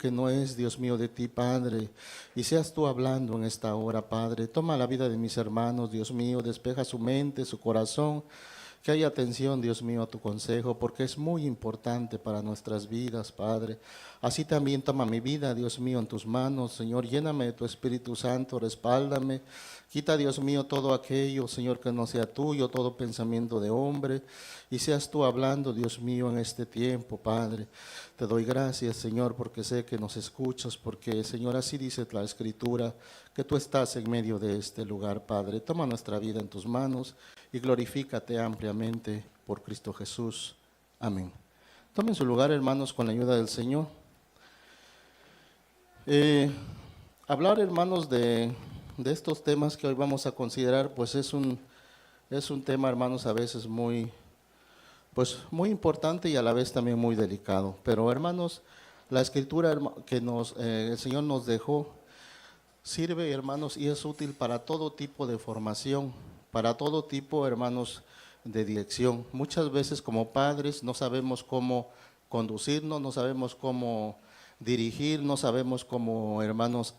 que no es, Dios mío, de ti, Padre, y seas tú hablando en esta hora, Padre. Toma la vida de mis hermanos, Dios mío, despeja su mente, su corazón, que haya atención, Dios mío, a tu consejo, porque es muy importante para nuestras vidas, Padre. Así también toma mi vida, Dios mío, en tus manos, Señor. Lléname de tu Espíritu Santo, respáldame. Quita, Dios mío, todo aquello, Señor, que no sea tuyo, todo pensamiento de hombre, y seas tú hablando, Dios mío, en este tiempo, Padre. Te doy gracias, Señor, porque sé que nos escuchas, porque, Señor, así dice la Escritura, que tú estás en medio de este lugar, Padre. Toma nuestra vida en tus manos y glorifícate ampliamente por Cristo Jesús. Amén. Tomen su lugar, hermanos, con la ayuda del Señor. Hablar, hermanos, de estos temas que hoy vamos a considerar, pues es un tema, hermanos, a veces muy importante y a la vez también muy delicado. Pero, hermanos, la Escritura que el Señor nos dejó sirve, hermanos, y es útil para todo tipo de formación, para todo tipo, hermanos, de dirección. Muchas veces como padres no sabemos cómo conducirnos, no sabemos cómo dirigir, no sabemos cómo, hermanos,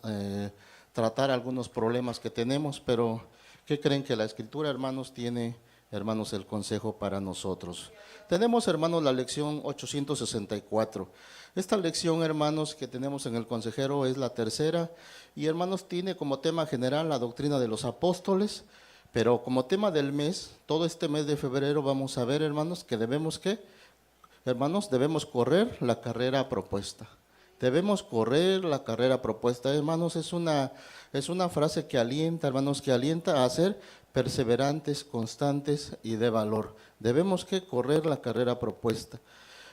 tratar algunos problemas que tenemos, pero ¿qué creen? Que la Escritura, hermanos, tiene, hermanos, el consejo para nosotros. Tenemos, hermanos, la lección 864. Esta lección, hermanos, que tenemos en el consejero es la tercera y, hermanos, tiene como tema general la doctrina de los apóstoles, pero como tema del mes, todo este mes de febrero vamos a ver, hermanos, que debemos debemos correr la carrera propuesta. Debemos correr la carrera propuesta, hermanos. Es una frase que alienta, hermanos, que alienta a ser perseverantes, constantes y de valor. Debemos que correr la carrera propuesta.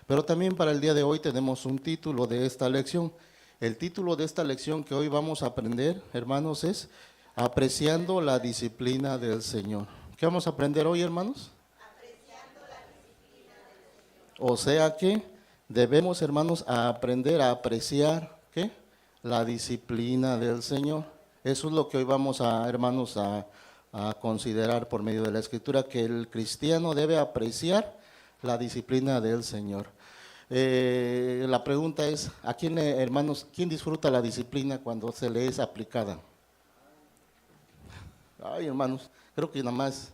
Pero también para el día de hoy tenemos un título de esta lección. El título de esta lección que hoy vamos a aprender, hermanos, es Apreciando la disciplina del Señor. ¿Qué vamos a aprender hoy, hermanos? Apreciando la disciplina del Señor. O sea que debemos, hermanos, aprender a apreciar, ¿qué? La disciplina del Señor. Eso es lo que hoy vamos a, hermanos, a considerar por medio de la Escritura, que el cristiano debe apreciar la disciplina del Señor. La pregunta es, ¿a quién, hermanos, quién disfruta la disciplina cuando se le es aplicada? Ay, hermanos, creo que nada más,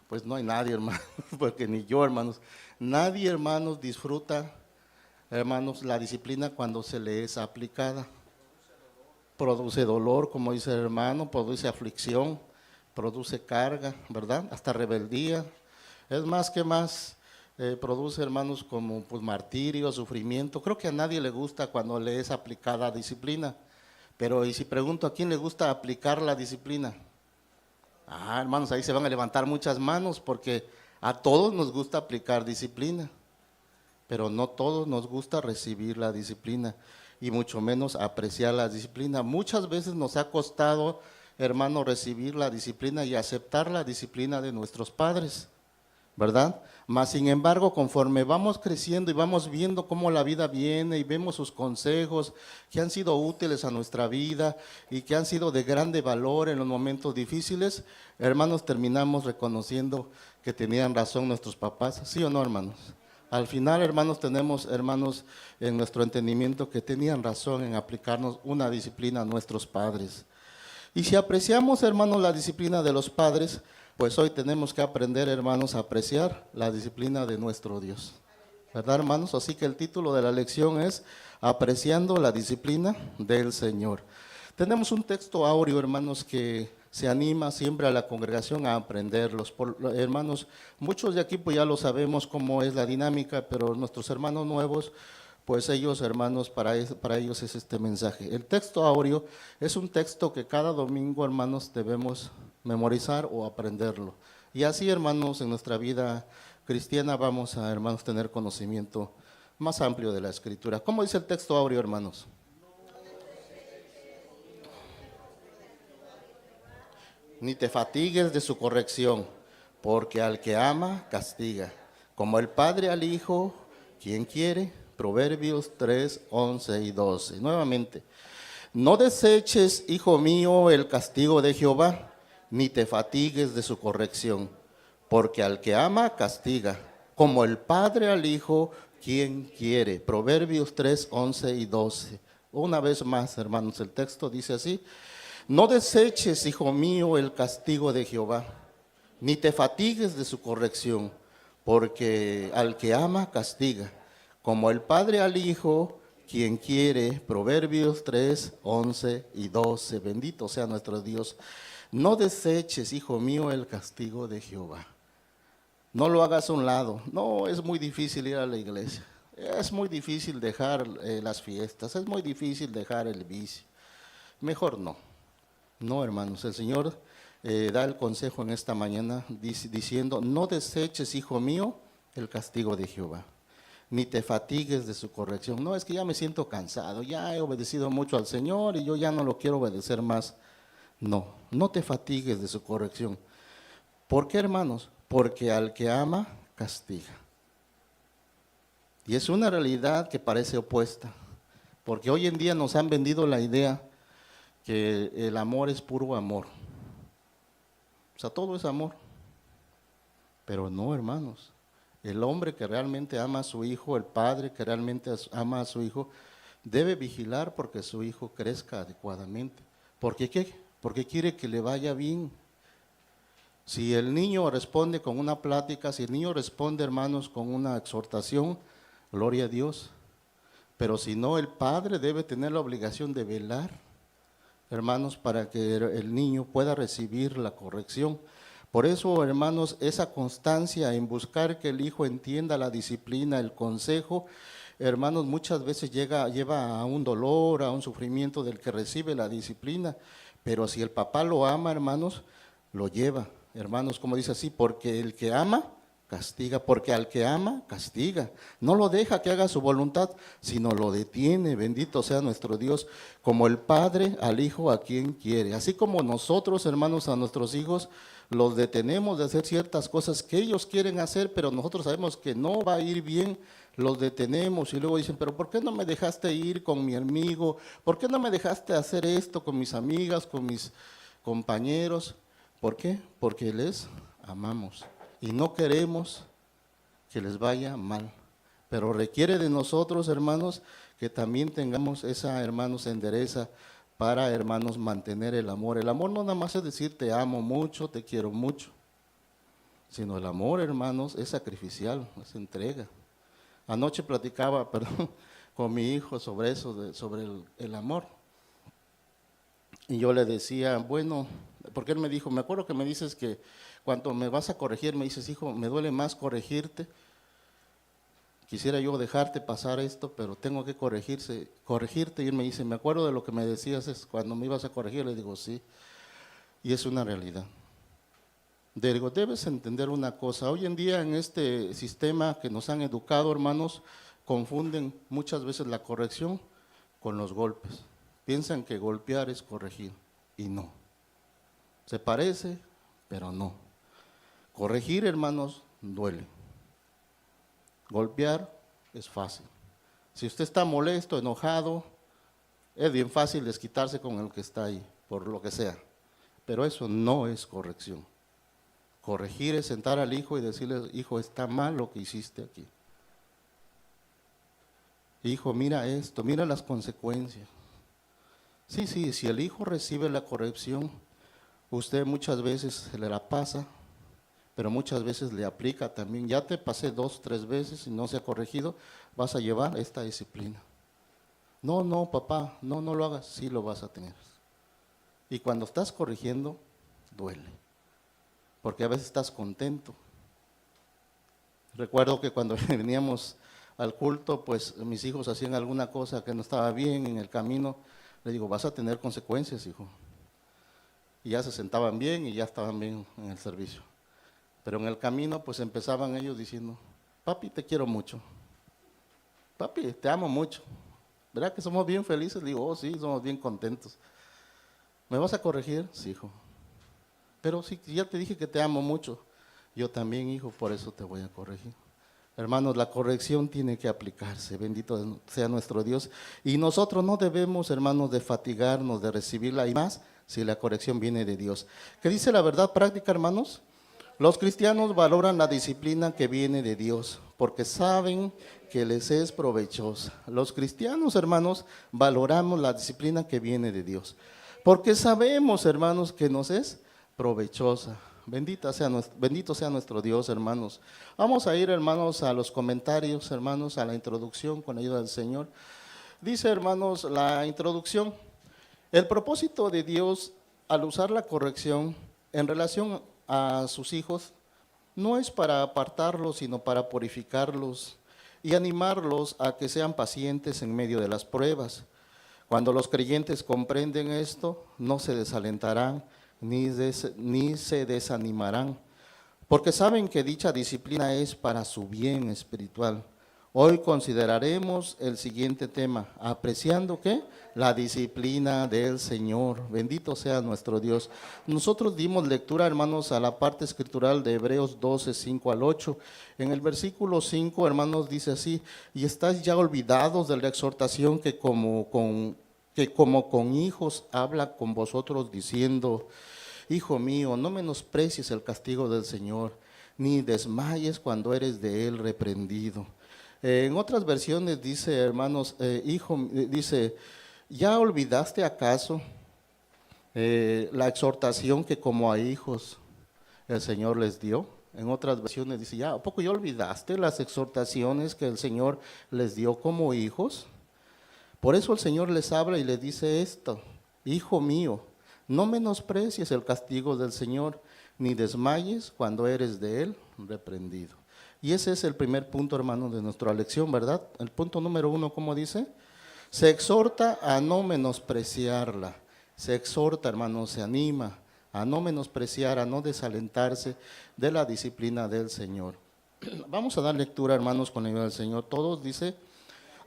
pues no hay nadie, hermanos, porque ni yo, hermanos. Nadie, hermanos, disfruta, hermanos, la disciplina cuando se le es aplicada. Produce dolor, como dice el hermano, produce aflicción, produce carga, ¿verdad? Hasta rebeldía. Es más que más, produce, hermanos, como pues martirio, sufrimiento. Creo que a nadie le gusta cuando le es aplicada disciplina. Pero y si pregunto, ¿a quién le gusta aplicar la disciplina? Hermanos, ahí se van a levantar muchas manos porque a todos nos gusta aplicar disciplina, pero no todos nos gusta recibir la disciplina y mucho menos apreciar la disciplina. Muchas veces nos ha costado, hermano, recibir la disciplina y aceptar la disciplina de nuestros padres, ¿verdad? Mas, sin embargo, conforme vamos creciendo y vamos viendo cómo la vida viene y vemos sus consejos que han sido útiles a nuestra vida y que han sido de grande valor en los momentos difíciles, hermanos, terminamos reconociendo que tenían razón nuestros papás, ¿sí o no, hermanos? Al final, hermanos, tenemos, hermanos, en nuestro entendimiento que tenían razón en aplicarnos una disciplina a nuestros padres. Y si apreciamos, hermanos, la disciplina de los padres, pues hoy tenemos que aprender, hermanos, a apreciar la disciplina de nuestro Dios. ¿Verdad, hermanos? Así que el título de la lección es Apreciando la disciplina del Señor. Tenemos un texto áureo, hermanos, que se anima siempre a la congregación a aprenderlos. Hermanos, muchos de aquí pues ya lo sabemos cómo es la dinámica, pero nuestros hermanos nuevos, pues ellos, hermanos, para ellos es este mensaje. El texto áureo es un texto que cada domingo, hermanos, debemos memorizar o aprenderlo. Y así, hermanos, en nuestra vida cristiana vamos a, hermanos, tener conocimiento más amplio de la Escritura. ¿Cómo dice el texto áureo, hermanos? Ni te fatigues de su corrección, porque al que ama, castiga. Como el Padre al Hijo, ¿quién quiere? Proverbios 3, 11 y 12. Nuevamente, no deseches, hijo mío, el castigo de Jehová, ni te fatigues de su corrección, porque al que ama, castiga. Como el Padre al Hijo, quien quiere. Proverbios 3, 11 y 12. Una vez más, hermanos, el texto dice así: no deseches, hijo mío, el castigo de Jehová, ni te fatigues de su corrección, porque al que ama castiga, como el padre al hijo, quien quiere. Proverbios 3, 11 y 12. Bendito sea nuestro Dios. No deseches, hijo mío, el castigo de Jehová. No lo hagas a un lado. No, es muy difícil ir a la iglesia. Es muy difícil dejar las fiestas. Es muy difícil dejar el vicio. Mejor no. No, hermanos, el Señor da el consejo en esta mañana diciendo: no deseches, hijo mío, el castigo de Jehová, ni te fatigues de su corrección. No, es que ya me siento cansado, ya he obedecido mucho al Señor y yo ya no lo quiero obedecer más. No, no te fatigues de su corrección. ¿Por qué, hermanos? Porque al que ama, castiga. Y es una realidad que parece opuesta, porque hoy en día nos han vendido la idea que el amor es puro amor. O sea, todo es amor. Pero no, hermanos. El hombre que realmente ama a su hijo, el padre que realmente ama a su hijo, debe vigilar porque su hijo crezca adecuadamente. ¿Por qué? Porque quiere que le vaya bien. Si el niño responde con una plática, si el niño responde, hermanos, con una exhortación, gloria a Dios. Pero si no, el padre debe tener la obligación de velar, hermanos, para que el niño pueda recibir la corrección. Por eso, hermanos, esa constancia en buscar que el hijo entienda la disciplina, el consejo, hermanos, muchas veces lleva a un dolor, a un sufrimiento del que recibe la disciplina. Pero si el papá lo ama, hermanos, lo lleva. Hermanos, como dice así, porque el que ama, castiga, porque al que ama, castiga. No lo deja que haga su voluntad, sino lo detiene. Bendito sea nuestro Dios, como el padre al hijo a quien quiere. Así como nosotros, hermanos, a nuestros hijos los detenemos de hacer ciertas cosas que ellos quieren hacer, pero nosotros sabemos que no va a ir bien, los detenemos y luego dicen: pero ¿por qué no me dejaste ir con mi amigo? ¿Por qué no me dejaste hacer esto con mis amigas, con mis compañeros? ¿Por qué? Porque les amamos y no queremos que les vaya mal. Pero requiere de nosotros, hermanos, que también tengamos esa, hermanos, endereza para, hermanos, mantener el amor. El amor no nada más es decir te amo mucho, te quiero mucho, sino el amor, hermanos, es sacrificial, es entrega. Anoche platicaba, perdón, con mi hijo sobre eso, sobre el amor. Y yo le decía, bueno, porque él me dijo, me acuerdo que me dices que cuando me vas a corregir, me dices: hijo, me duele más corregirte. Quisiera yo dejarte pasar esto, pero tengo que corregirte. Y él me dice: me acuerdo de lo que me decías cuando me ibas a corregir. Le digo: sí, y es una realidad. Le digo: debes entender una cosa, hoy en día en este sistema que nos han educado, hermanos, confunden muchas veces la corrección con los golpes. Piensan que golpear es corregir, y no. Se parece, pero no. Corregir, hermanos, duele. Golpear es fácil. Si usted está molesto, enojado, es bien fácil desquitarse con el que está ahí, por lo que sea. Pero eso no es corrección. Corregir es sentar al hijo y decirle: hijo, está mal lo que hiciste aquí. Hijo, mira esto, mira las consecuencias. Sí, si el hijo recibe la corrección, usted muchas veces se le la pasa, pero muchas veces le aplica también. Ya te pasé 2, 3 veces y no se ha corregido, vas a llevar esta disciplina. No, papá, no lo hagas, sí lo vas a tener. Y cuando estás corrigiendo, duele, porque a veces estás contento. Recuerdo que cuando veníamos al culto, pues mis hijos hacían alguna cosa que no estaba bien en el camino. Le digo: vas a tener consecuencias, hijo. Y ya se sentaban bien y ya estaban bien en el servicio. Pero en el camino, pues empezaban ellos diciendo: papi, te quiero mucho. Papi, te amo mucho. ¿Verdad que somos bien felices? Le digo: oh, sí, somos bien contentos. ¿Me vas a corregir? Sí, hijo. Pero sí, ya te dije que te amo mucho. Yo también, hijo, por eso te voy a corregir. Hermanos, la corrección tiene que aplicarse, bendito sea nuestro Dios. Y nosotros no debemos, hermanos, de fatigarnos de recibirla, y más si la corrección viene de Dios. ¿Qué dice la verdad práctica, hermanos? Los cristianos valoran la disciplina que viene de Dios, porque saben que les es provechosa. Los cristianos, hermanos, valoramos la disciplina que viene de Dios, porque sabemos, hermanos, que nos es provechosa. Bendito sea nuestro Dios, hermanos. Vamos a ir, hermanos, a los comentarios, hermanos, a la introducción con ayuda del Señor. Dice, hermanos, la introducción: el propósito de Dios al usar la corrección en relación a sus hijos no es para apartarlos, sino para purificarlos y animarlos a que sean pacientes en medio de las pruebas. Cuando los creyentes comprenden esto, no se desalentarán ni se desanimarán, porque saben que dicha disciplina es para su bien espiritual. Hoy consideraremos el siguiente tema: apreciando ¿qué? La disciplina del Señor. Bendito sea nuestro Dios. Nosotros dimos lectura, hermanos, a la parte escritural de Hebreos 12, 5 al 8. En el versículo 5, hermanos, dice así: y estáis ya olvidados de la exhortación que como con hijos habla con vosotros, diciendo: hijo mío, no menosprecies el castigo del Señor, ni desmayes cuando eres de él reprendido. En otras versiones dice, hermanos, dice: ¿ya olvidaste acaso la exhortación que como a hijos el Señor les dio? En otras versiones dice: ¿ya a poco ya olvidaste las exhortaciones que el Señor les dio como hijos? Por eso el Señor les habla y les dice esto: hijo mío, no menosprecies el castigo del Señor, ni desmayes cuando eres de él reprendido. Y ese es el primer punto, hermano, de nuestra lección, ¿verdad? El punto número 1, ¿cómo dice? Se exhorta a no menospreciarla. Se exhorta, hermano, se anima a no menospreciar, a no desalentarse de la disciplina del Señor. Vamos a dar lectura, hermanos, con la ayuda del Señor. Todos, dice: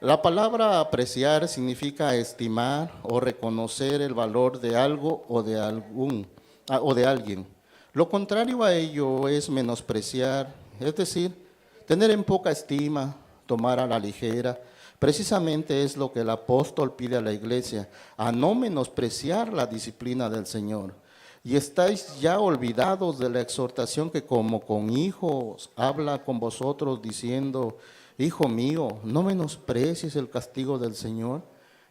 la palabra apreciar significa estimar o reconocer el valor de algo o de alguien. Lo contrario a ello es menospreciar, es decir, tener en poca estima, tomar a la ligera. Precisamente es lo que el apóstol pide a la iglesia: a no menospreciar la disciplina del Señor. Y estáis ya olvidados de la exhortación que como con hijos habla con vosotros, diciendo: hijo mío, no menosprecies el castigo del Señor,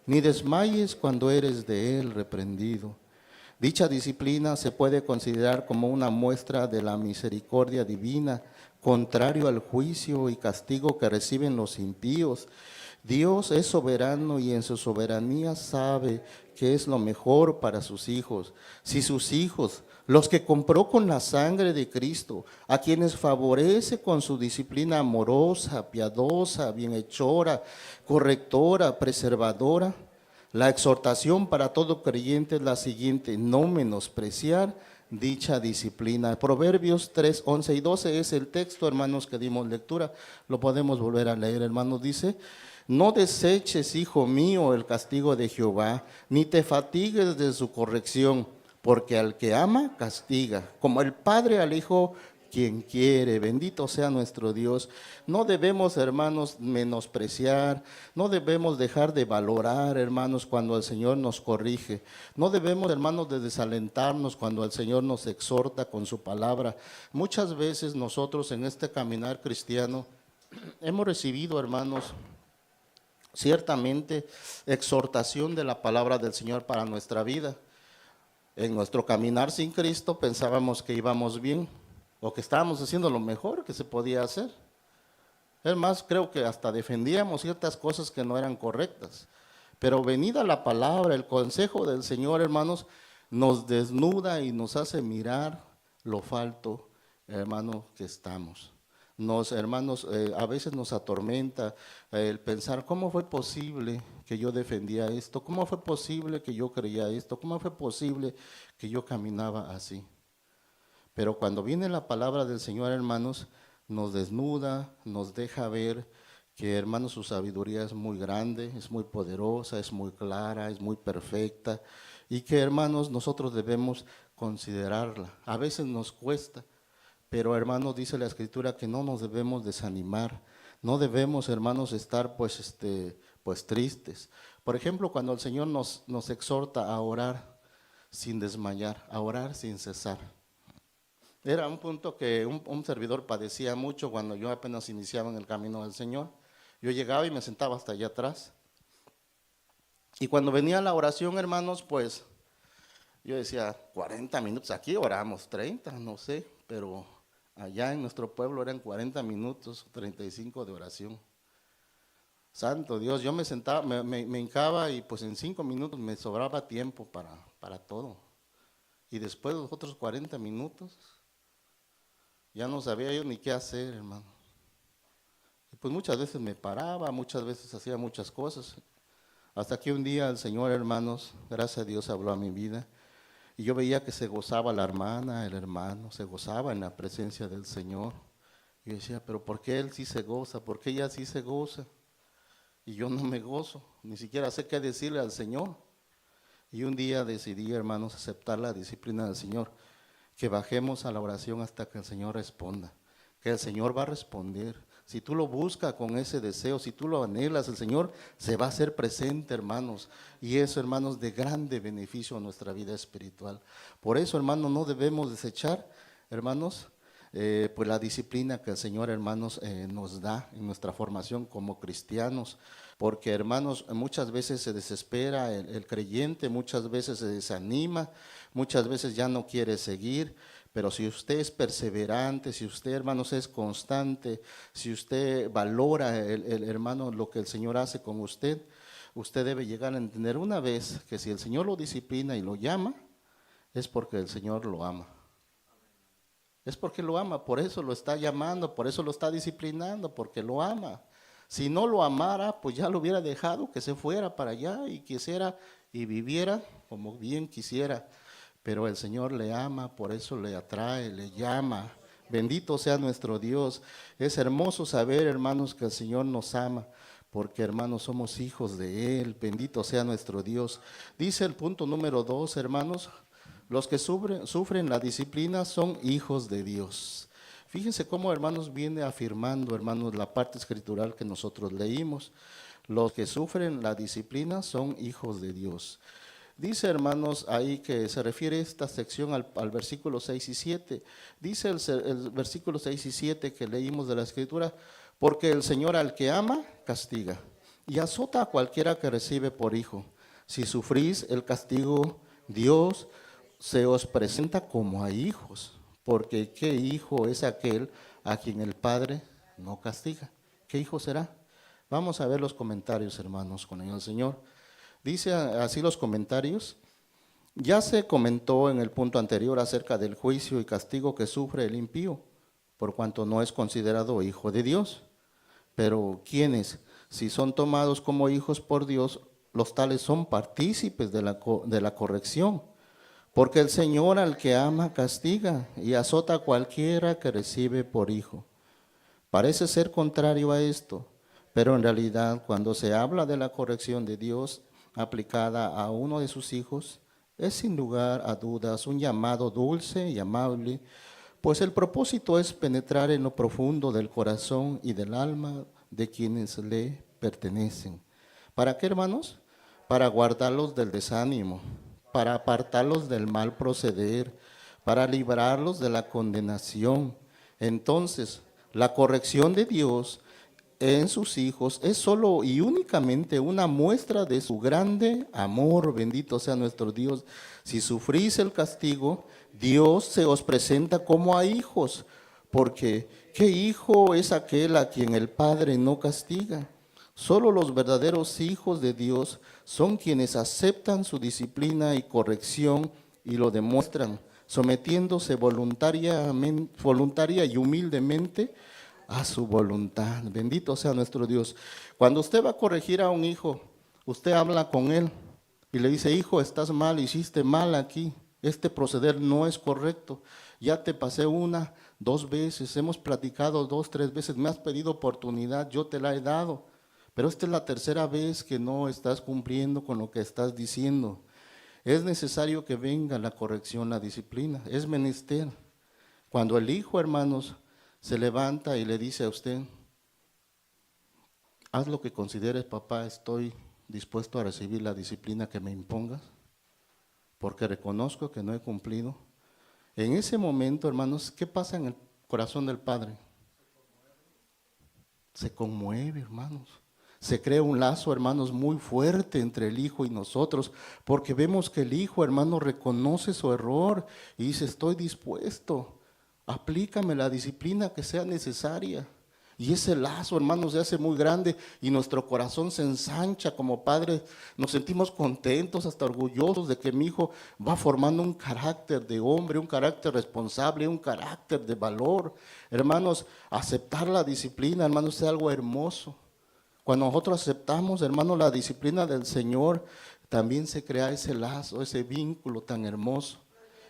ni desmayes cuando eres de él reprendido. Dicha disciplina se puede considerar como una muestra de la misericordia divina, contrario al juicio y castigo que reciben los impíos. Dios es soberano y en su soberanía sabe qué es lo mejor para sus hijos. Si sus hijos, los que compró con la sangre de Cristo, a quienes favorece con su disciplina amorosa, piadosa, bienhechora, correctora, preservadora, la exhortación para todo creyente es la siguiente: no menospreciar dicha disciplina. Proverbios 3, 11 y 12 es el texto, hermanos, que dimos lectura. Lo podemos volver a leer, hermanos. Dice: no deseches, hijo mío, el castigo de Jehová, ni te fatigues de su corrección, porque al que ama, castiga, como el Padre al Hijo, quien quiere. Bendito sea nuestro Dios. No debemos, hermanos, menospreciar, no debemos dejar de valorar, hermanos, cuando el Señor nos corrige. No debemos, hermanos, de desalentarnos cuando el Señor nos exhorta con su palabra. Muchas veces nosotros en este caminar cristiano hemos recibido, hermanos, ciertamente exhortación de la palabra del Señor para nuestra vida. En nuestro caminar sin Cristo pensábamos que íbamos bien, o que estábamos haciendo lo mejor que se podía hacer. Es más, creo que hasta defendíamos ciertas cosas que no eran correctas. Pero venida la palabra, el consejo del Señor, hermanos, nos desnuda y nos hace mirar lo falto, hermano, que estamos. Hermanos, a veces nos atormenta el pensar: ¿cómo fue posible que yo defendía esto? ¿Cómo fue posible que yo creía esto? ¿Cómo fue posible que yo caminaba así? Pero cuando viene la palabra del Señor, hermanos, nos desnuda, nos deja ver que, hermanos, su sabiduría es muy grande, es muy poderosa, es muy clara, es muy perfecta, y que, hermanos, nosotros debemos considerarla. A veces nos cuesta, pero, hermanos, dice la Escritura que no nos debemos desanimar, no debemos, hermanos, estar pues tristes. Por ejemplo, cuando el Señor nos exhorta a orar sin desmayar, a orar sin cesar. Era un punto que un servidor padecía mucho cuando yo apenas iniciaba en el camino del Señor. Yo llegaba y me sentaba hasta allá atrás. Y cuando venía la oración, hermanos, pues yo decía, 40 minutos, aquí oramos 30, no sé, pero allá en nuestro pueblo eran 40 minutos, 35 de oración. Santo Dios, yo me sentaba, me hincaba y pues en 5 minutos me sobraba tiempo para todo. Y después de los otros 40 minutos, ya no sabía yo ni qué hacer, hermano. Y pues muchas veces me paraba, muchas veces hacía muchas cosas. Hasta que un día el Señor, hermanos, gracias a Dios habló a mi vida. Y yo veía que se gozaba la hermana, el hermano, se gozaba en la presencia del Señor. Y yo decía, pero ¿por qué él sí se goza? ¿Por qué ella sí se goza? Y yo no me gozo, ni siquiera sé qué decirle al Señor. Y un día decidí, hermanos, aceptar la disciplina del Señor, que bajemos a la oración hasta que el Señor responda, que el Señor va a responder. Si tú lo buscas con ese deseo, si tú lo anhelas, el Señor se va a hacer presente, hermanos. Y eso, hermanos, de grande beneficio a nuestra vida espiritual. Por eso, hermanos, no debemos desechar, hermanos, pues la disciplina que el Señor, hermanos, nos da en nuestra formación como cristianos. Porque, hermanos, muchas veces se desespera el creyente, muchas veces se desanima, muchas veces ya no quiere seguir. Pero si usted es perseverante, si usted, hermanos, es constante, si usted valora, el hermano, lo que el Señor hace con usted, usted debe llegar a entender una vez que si el Señor lo disciplina y lo llama, es porque el Señor lo ama. Es porque lo ama, por eso lo está llamando, por eso lo está disciplinando, porque lo ama. Si no lo amara, pues ya lo hubiera dejado que se fuera para allá y quisiera y viviera como bien quisiera. Pero el Señor le ama, por eso le atrae, le llama. Bendito sea nuestro Dios. Es hermoso saber, hermanos, que el Señor nos ama, porque, hermanos, somos hijos de Él. Bendito sea nuestro Dios. Dice el punto número 2, hermanos, los que sufren la disciplina son hijos de Dios. Fíjense cómo, hermanos, viene afirmando, hermanos, la parte escritural que nosotros leímos. Los que sufren la disciplina son hijos de Dios. Dice, hermanos, ahí que se refiere esta sección al versículo 6 y 7. Dice el versículo 6 y 7 que leímos de la Escritura, porque el Señor al que ama, castiga, y azota a cualquiera que recibe por hijo. Si sufrís el castigo, Dios se os presenta como a hijos, porque ¿qué hijo es aquel a quien el Padre no castiga? ¿Qué hijo será? Vamos a ver los comentarios, hermanos, con el Señor. Dice así los comentarios. Ya se comentó en el punto anterior acerca del juicio y castigo que sufre el impío, por cuanto no es considerado hijo de Dios. Pero ¿quiénes? Si son tomados como hijos por Dios, los tales son partícipes de la corrección. Porque el Señor al que ama castiga y azota a cualquiera que recibe por hijo. Parece ser contrario a esto, pero en realidad cuando se habla de la corrección de Dios aplicada a uno de sus hijos, es sin lugar a dudas un llamado dulce y amable, pues el propósito es penetrar en lo profundo del corazón y del alma de quienes le pertenecen. ¿Para qué, hermanos? Para guardarlos del desánimo, para apartarlos del mal proceder, para librarlos de la condenación. Entonces, la corrección de Dios en sus hijos es solo y únicamente una muestra de su grande amor. Bendito sea nuestro Dios. Si sufrís el castigo, Dios se os presenta como a hijos, porque ¿qué hijo es aquel a quien el Padre no castiga? Solo los verdaderos hijos de Dios son quienes aceptan su disciplina y corrección y lo demuestran, sometiéndose voluntaria y humildemente a su voluntad. Bendito sea nuestro Dios. Cuando usted va a corregir a un hijo, usted habla con él y le dice, hijo, estás mal, hiciste mal aquí, este proceder no es correcto. Ya te pasé 1, 2 veces, hemos platicado 2, 3 veces, me has pedido oportunidad, yo te la he dado. Pero esta es la tercera vez que no estás cumpliendo con lo que estás diciendo. Es necesario que venga la corrección, la disciplina, es menester. Cuando el hijo, hermanos, se levanta y le dice a usted, haz lo que consideres, papá, estoy dispuesto a recibir la disciplina que me impongas, porque reconozco que no he cumplido. En ese momento, hermanos, ¿qué pasa en el corazón del padre? Se conmueve, hermanos. Se crea un lazo, hermanos, muy fuerte entre el hijo y nosotros, porque vemos que el hijo, hermano, reconoce su error y dice, estoy dispuesto, aplícame la disciplina que sea necesaria. Y ese lazo, hermanos, se hace muy grande y nuestro corazón se ensancha como padres. Nos sentimos contentos, hasta orgullosos de que mi hijo va formando un carácter de hombre, un carácter responsable, un carácter de valor. Hermanos, aceptar la disciplina, hermanos, es algo hermoso. Cuando nosotros aceptamos, hermanos, la disciplina del Señor, también se crea ese lazo, ese vínculo tan hermoso,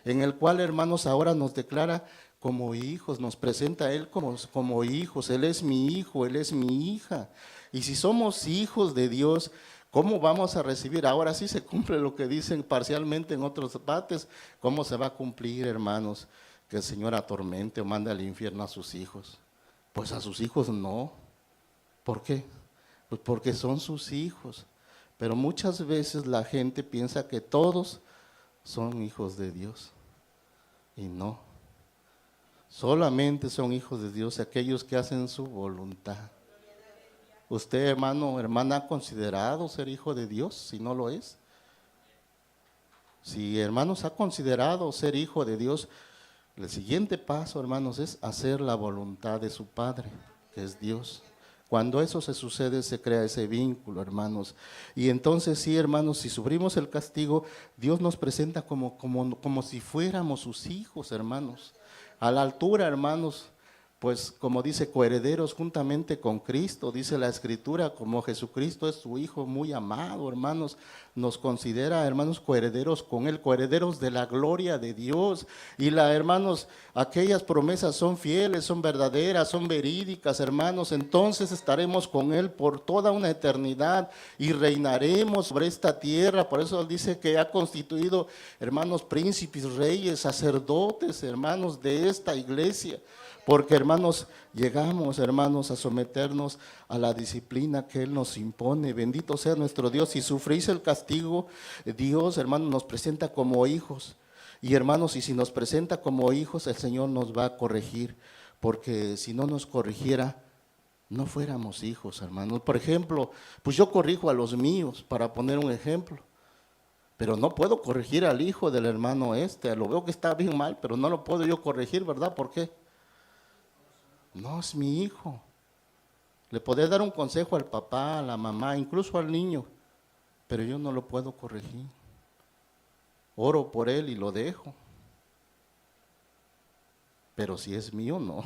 en el cual, hermanos, ahora nos declara como hijos, nos presenta a Él como hijos. Él es mi hijo, Él es mi hija. Y si somos hijos de Dios, ¿cómo vamos a recibir? Ahora sí se cumple lo que dicen parcialmente en otros debates. ¿Cómo se va a cumplir, hermanos, que el Señor atormente o mande al infierno a sus hijos? Pues a sus hijos no. ¿Por qué? Pues porque son sus hijos. Pero muchas veces la gente piensa que todos son hijos de Dios. Y no. Solamente son hijos de Dios aquellos que hacen su voluntad. ¿Usted, hermano, hermana, ha considerado ser hijo de Dios, si no lo es? Si, hermanos, ha considerado ser hijo de Dios, el siguiente paso, hermanos, es hacer la voluntad de su Padre, que es Dios. Cuando eso se sucede, se crea ese vínculo, hermanos. Y entonces sí, hermanos, si sufrimos el castigo, Dios nos presenta como si fuéramos sus hijos, hermanos. A la altura, hermanos, pues como dice, coherederos juntamente con Cristo, dice la Escritura, como Jesucristo es su Hijo muy amado, hermanos, nos considera, hermanos, coherederos con Él, coherederos de la gloria de Dios. Y hermanos, aquellas promesas son fieles, son verdaderas, son verídicas, hermanos, entonces estaremos con Él por toda una eternidad y reinaremos sobre esta tierra. Por eso Él dice que ha constituido, hermanos, príncipes, reyes, sacerdotes, hermanos, de esta iglesia. Porque, hermanos, llegamos, hermanos, a someternos a la disciplina que Él nos impone. Bendito sea nuestro Dios. Si sufrís el castigo, Dios, hermanos, nos presenta como hijos. Y, hermanos, y si nos presenta como hijos, el Señor nos va a corregir. Porque si no nos corrigiera, no fuéramos hijos, hermanos. Por ejemplo, pues yo corrijo a los míos, para poner un ejemplo. Pero no puedo corregir al hijo del hermano lo veo que está bien mal, pero no lo puedo yo corregir, ¿verdad? ¿Por qué? No, es mi hijo. Le podré dar un consejo al papá, a la mamá, incluso al niño, pero yo no lo puedo corregir. Oro por él y lo dejo. Pero si es mío, no.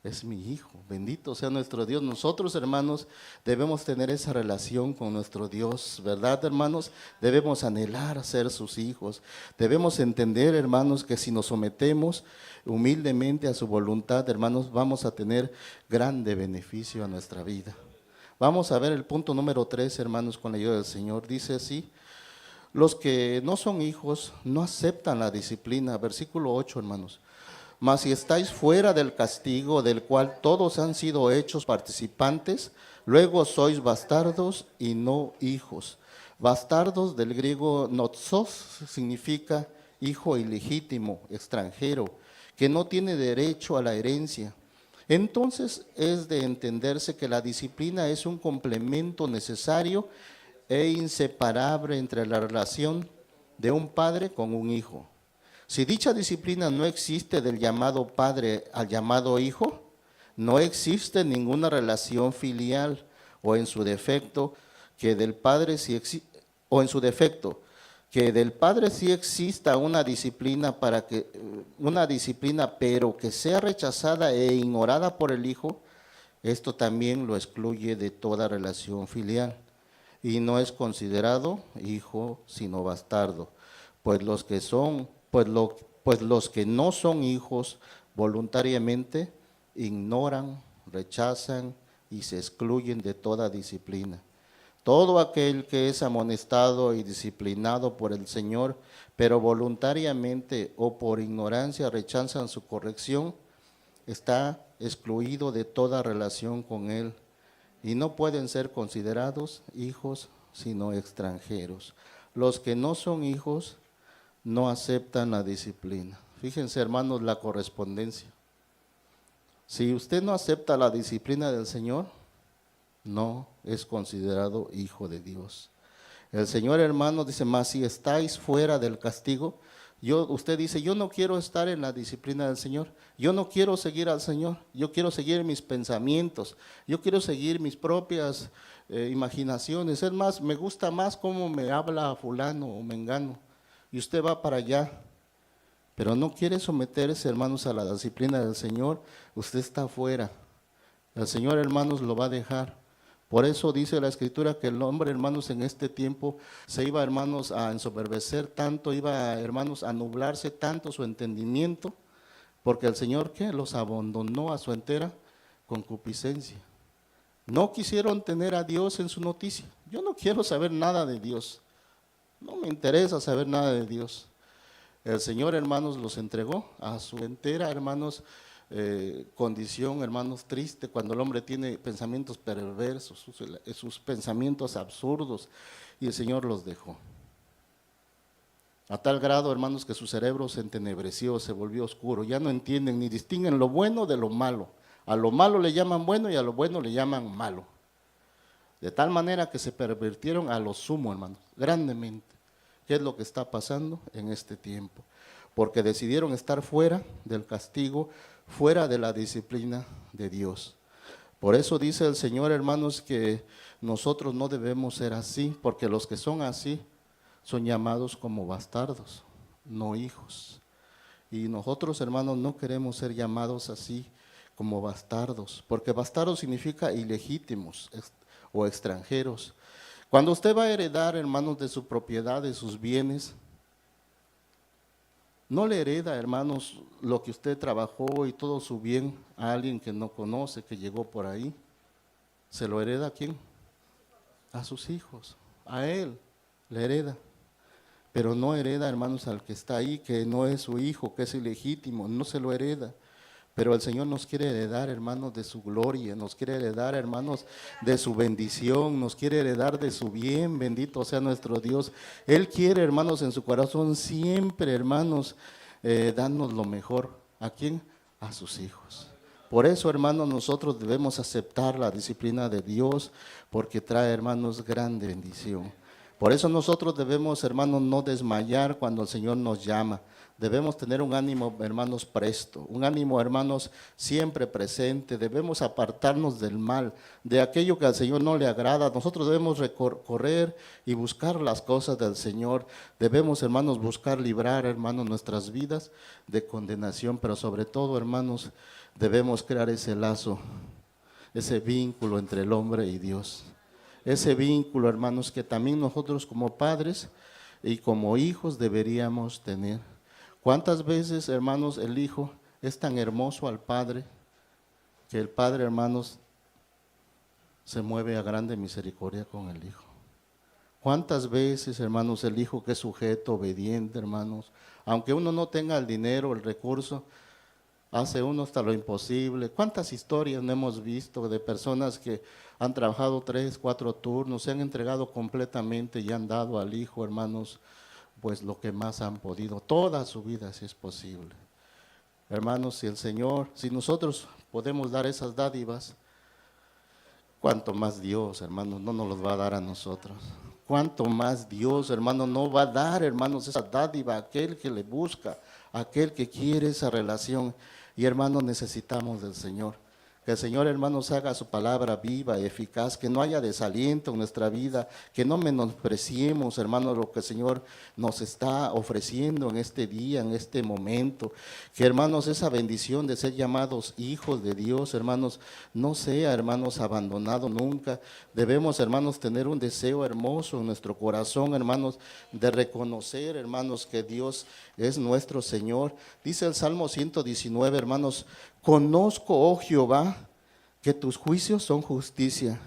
Es mi hijo. Bendito sea nuestro Dios. Nosotros, hermanos, debemos tener esa relación con nuestro Dios, ¿verdad, hermanos? Debemos anhelar ser sus hijos. Debemos entender, hermanos, que si nos sometemos humildemente a su voluntad, hermanos, vamos a tener grande beneficio a nuestra vida. Vamos a ver el punto número 3, hermanos, con la ayuda del Señor. Dice así: los que no son hijos no aceptan la disciplina. Versículo 8, hermanos. Mas si estáis fuera del castigo del cual todos han sido hechos participantes, luego sois bastardos y no hijos. Bastardos del griego notzos significa hijo ilegítimo, extranjero, que no tiene derecho a la herencia. Entonces es de entenderse que la disciplina es un complemento necesario e inseparable entre la relación de un padre con un hijo. Si dicha disciplina no existe del llamado padre al llamado hijo, no existe ninguna relación filial, o en su defecto que del padre sí exista una disciplina pero que sea rechazada e ignorada por el hijo, esto también lo excluye de toda relación filial y no es considerado hijo sino bastardo, pues los que no son hijos voluntariamente ignoran, rechazan y se excluyen de toda disciplina. Todo aquel que es amonestado y disciplinado por el Señor, pero voluntariamente o por ignorancia rechazan su corrección, está excluido de toda relación con Él y no pueden ser considerados hijos sino extranjeros. Los que no son hijos no aceptan la disciplina. Fíjense, hermanos, la correspondencia. Si usted no acepta la disciplina del Señor, no es considerado hijo de Dios. El Señor, hermanos, dice, mas si estáis fuera del castigo, usted dice, yo no quiero estar en la disciplina del Señor, yo no quiero seguir al Señor, yo quiero seguir mis pensamientos, yo quiero seguir mis propias imaginaciones. Es más, me gusta más cómo me habla fulano o mengano, y usted va para allá, pero no quiere someterse, hermanos, a la disciplina del Señor, usted está afuera. El Señor, hermanos, lo va a dejar. Por eso dice la Escritura que el hombre, hermanos, en este tiempo se iba, hermanos, a ensoberbecer tanto, iba, hermanos, a nublarse tanto su entendimiento, porque el Señor, ¿qué? Los abandonó a su entera concupiscencia. No quisieron tener a Dios en su noticia. Yo no quiero saber nada de Dios. No me interesa saber nada de Dios. El Señor, hermanos, los entregó a su entera, hermanos, condición, hermanos, triste, cuando el hombre tiene pensamientos perversos, sus pensamientos absurdos, y el Señor los dejó. A tal grado, hermanos, que su cerebro se entenebreció, se volvió oscuro, ya no entienden ni distinguen lo bueno de lo malo. A lo malo le llaman bueno y a lo bueno le llaman malo. De tal manera que se pervirtieron a lo sumo, hermanos, grandemente. ¿Qué es lo que está pasando en este tiempo? Porque decidieron estar fuera del castigo, fuera de la disciplina de Dios. Por eso dice el Señor, hermanos, que nosotros no debemos ser así, porque los que son así son llamados como bastardos, no hijos. Y nosotros, hermanos, no queremos ser llamados así como bastardos, porque bastardos significa ilegítimos o extranjeros. Cuando usted va a heredar, hermanos, de su propiedad, de sus bienes, no le hereda, hermanos, lo que usted trabajó y todo su bien a alguien que no conoce, que llegó por ahí. ¿Se lo hereda a quién? A sus hijos, a él le hereda. Pero no hereda, hermanos, al que está ahí, que no es su hijo, que es ilegítimo, no se lo hereda. Pero el Señor nos quiere heredar, hermanos, de su gloria, nos quiere heredar, hermanos, de su bendición, nos quiere heredar de su bien, bendito sea nuestro Dios. Él quiere, hermanos, en su corazón siempre, hermanos, darnos lo mejor. ¿A quién? A sus hijos. Por eso, hermanos, nosotros debemos aceptar la disciplina de Dios, porque trae, hermanos, grande bendición. Por eso nosotros debemos, hermanos, no desmayar cuando el Señor nos llama. Debemos tener un ánimo, hermanos, presto, un ánimo, hermanos, siempre presente. Debemos apartarnos del mal, de aquello que al Señor no le agrada. Nosotros debemos correr y buscar las cosas del Señor. Debemos, hermanos, buscar librar, hermanos, nuestras vidas de condenación, pero sobre todo, hermanos, debemos crear ese lazo, ese vínculo entre el hombre y Dios. Ese vínculo, hermanos, que también nosotros como padres y como hijos deberíamos tener. ¿Cuántas veces, hermanos, el hijo es tan hermoso al padre que el padre, hermanos, se mueve a grande misericordia con el hijo? ¿Cuántas veces, hermanos, el hijo que es sujeto, obediente, hermanos, aunque uno no tenga el dinero, el recurso, hace uno hasta lo imposible? ¿Cuántas historias no hemos visto de personas que han trabajado 3, 4 turnos, se han entregado completamente y han dado al hijo, hermanos, pues lo que más han podido, toda su vida si es posible? Hermanos, si el Señor, si nosotros podemos dar esas dádivas, cuánto más Dios, hermanos, no nos los va a dar a nosotros. Cuánto más Dios, hermano, no va a dar, hermanos, esa dádiva a aquel que le busca, a aquel que quiere esa relación. Y, hermanos, necesitamos del Señor. Que el Señor, hermanos, haga su palabra viva y eficaz, que no haya desaliento en nuestra vida, que no menospreciemos, hermanos, lo que el Señor nos está ofreciendo en este día, en este momento. Que, hermanos, esa bendición de ser llamados hijos de Dios, hermanos, no sea, hermanos, abandonado nunca. Debemos, hermanos, tener un deseo hermoso en nuestro corazón, hermanos, de reconocer, hermanos, que Dios es nuestro Señor. Dice el Salmo 119, hermanos: conozco, oh Jehová, que tus juicios son justicia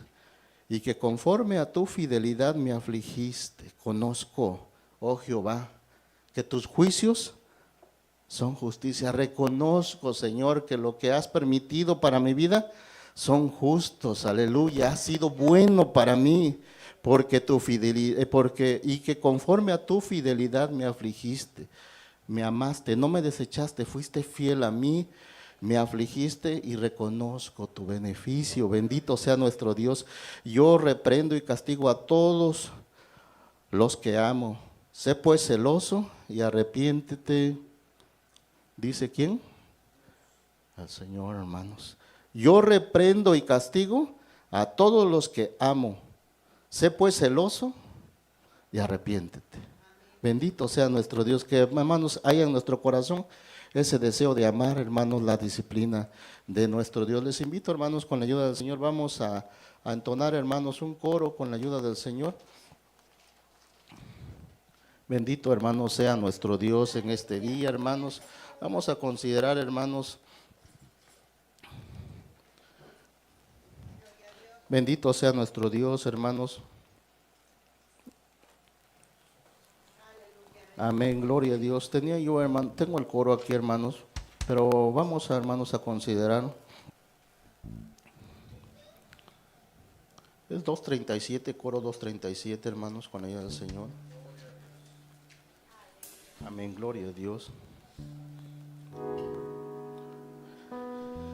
y que conforme a tu fidelidad me afligiste. Conozco, oh Jehová, que tus juicios son justicia. Reconozco, Señor, que lo que has permitido para mi vida son justos. Aleluya, ha sido bueno para mí, porque tu fidelidad, y que conforme a tu fidelidad me afligiste. me amaste, no me desechaste, fuiste fiel a mí, me afligiste y reconozco tu beneficio. Bendito sea nuestro Dios. Yo reprendo y castigo a todos los que amo. Sé pues celoso y arrepiéntete. ¿Dice quién? El Señor, hermanos. Yo reprendo y castigo a todos los que amo. Sé pues celoso y arrepiéntete. Bendito sea nuestro Dios, que hermanos haya en nuestro corazón ese deseo de amar, hermanos, la disciplina de nuestro Dios. Les invito, hermanos, con la ayuda del Señor, vamos a entonar, hermanos, un coro con la ayuda del Señor. Bendito, hermanos, sea nuestro Dios en este día, hermanos. Vamos a considerar, hermanos, bendito sea nuestro Dios, hermanos. Amén, gloria a Dios. Tengo el coro aquí, hermanos, pero vamos, hermanos, a considerar. Es 237, coro 237, hermanos, con la ayuda del Señor. Amén, gloria a Dios.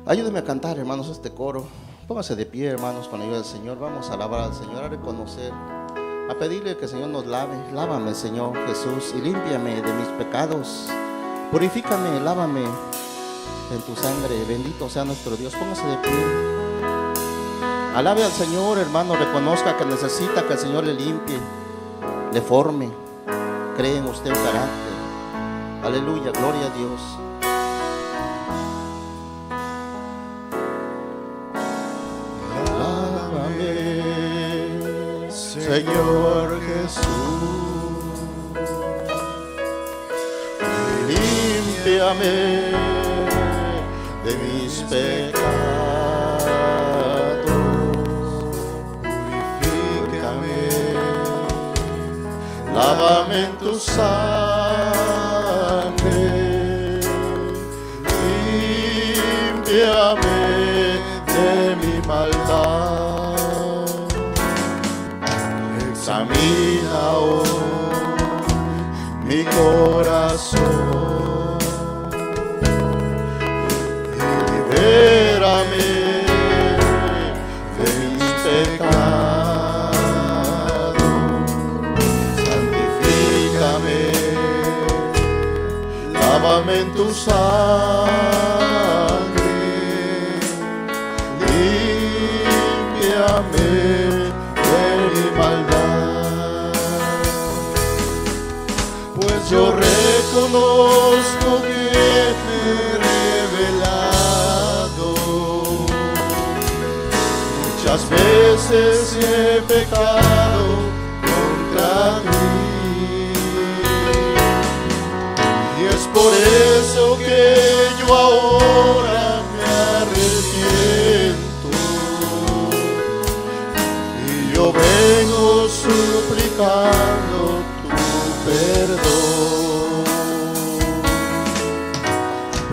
Ayúdenme a cantar, hermanos, este coro. Póngase de pie, hermanos, con la ayuda del Señor. Vamos a alabar al Señor, a reconocer, a pedirle que el Señor nos lave. Lávame, Señor Jesús, y límpiame de mis pecados. Purifícame, lávame en tu sangre. Bendito sea nuestro Dios. Póngase de pie. Alabe al Señor, hermano. Reconozca que necesita que el Señor le limpie, le forme. Cree en usted un carácter. Aleluya, gloria a Dios. Lávame, Señor Jesús, límpiame de mis pecados, purifícame, lávame en tu sangre, límpiame de mi maldad. Examina hoy mi corazón y libérame de mis pecados. Santifícame, lávame en tu sangre, límpiame de mi maldad. Pues yo reconozco que me he rebelado, muchas veces he pecado contra ti, y es por eso que yo ahora me arrepiento, y yo vengo suplicando tu perdón.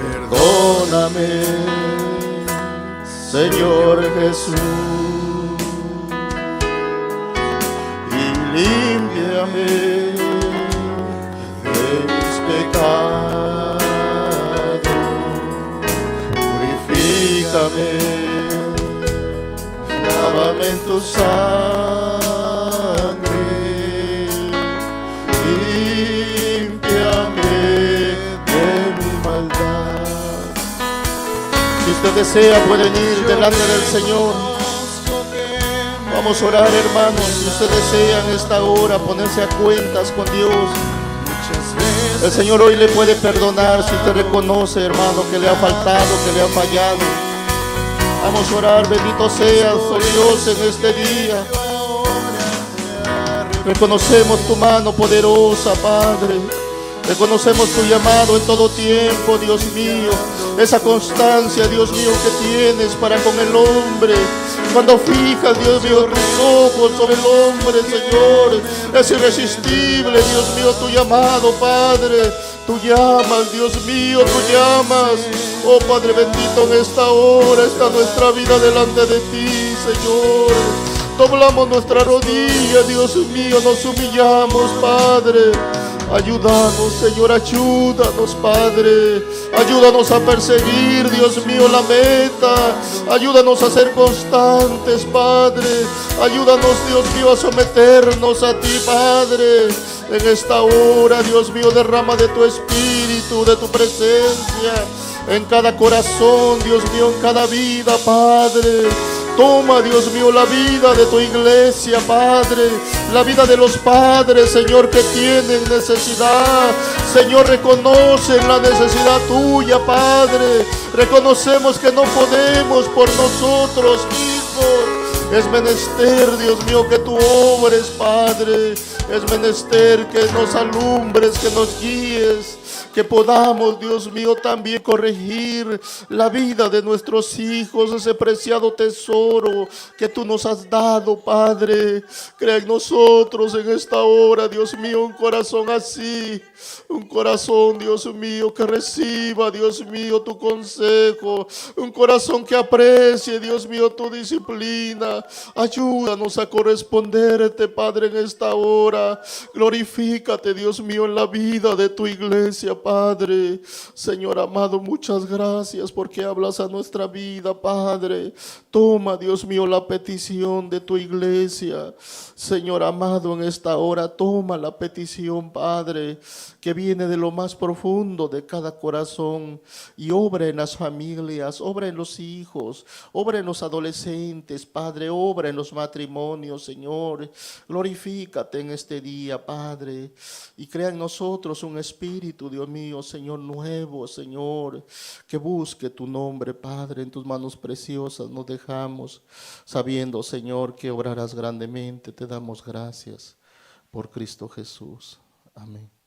Perdóname, Señor Jesús, y límpiame de mis pecados. Purifícame, lávame en tu sangre, límpiame de mi maldad. Si usted desea, puede venir delante del Señor. Vamos a orar, hermanos. Si usted desea en esta hora ponerse a cuentas con Dios, el Señor hoy le puede perdonar. Si usted reconoce, hermano, que le ha faltado, que le ha fallado, vamos a orar. Bendito seas, oh Dios, en este día. Reconocemos tu mano poderosa, Padre. Reconocemos tu llamado en todo tiempo, Dios mío. Esa constancia, Dios mío, que tienes para con el hombre. Cuando fijas, Dios mío, tus ojos sobre el hombre, Señor, es irresistible, Dios mío, tu llamado, Padre. Tú llamas, Dios mío, tú llamas. Oh Padre bendito, en esta hora está nuestra vida delante de ti, Señor. Doblamos nuestra rodilla, Dios mío, nos humillamos, Padre. Ayúdanos, Señor, ayúdanos, Padre. Ayúdanos a perseguir, Dios mío, la meta. Ayúdanos a ser constantes, Padre. Ayúdanos, Dios mío, a someternos a ti, Padre. En esta hora, Dios mío, derrama de tu espíritu, de tu presencia en cada corazón, Dios mío, en cada vida, Padre. Toma, Dios mío, la vida de tu iglesia, Padre, la vida de los padres, Señor, que tienen necesidad. Señor, reconocen la necesidad tuya, Padre. Reconocemos que no podemos por nosotros mismos. Es menester, Dios mío, que tú obres, Padre. Es menester que nos alumbres, que nos guíes. Que podamos, Dios mío, también corregir la vida de nuestros hijos, ese preciado tesoro que tú nos has dado, Padre. Crea en nosotros en esta hora, Dios mío, un corazón así. Un corazón, Dios mío, que reciba, Dios mío, tu consejo. Un corazón que aprecie, Dios mío, tu disciplina. Ayúdanos a corresponderte, Padre, en esta hora. Glorifícate, Dios mío, en la vida de tu iglesia, Padre. Señor amado, muchas gracias porque hablas a nuestra vida, Padre. Toma, Dios mío, la petición de tu iglesia. Señor amado, en esta hora toma la petición, Padre, que viene de lo más profundo de cada corazón, y obra en las familias, obra en los hijos, obra en los adolescentes, Padre, obra en los matrimonios, Señor. Glorifícate en este día, Padre, y crea en nosotros un espíritu, Dios mío, Señor, nuevo, Señor, que busque tu nombre, Padre. En tus manos preciosas nos dejamos, sabiendo, Señor, que obrarás grandemente. Te damos gracias por Cristo Jesús. Amén.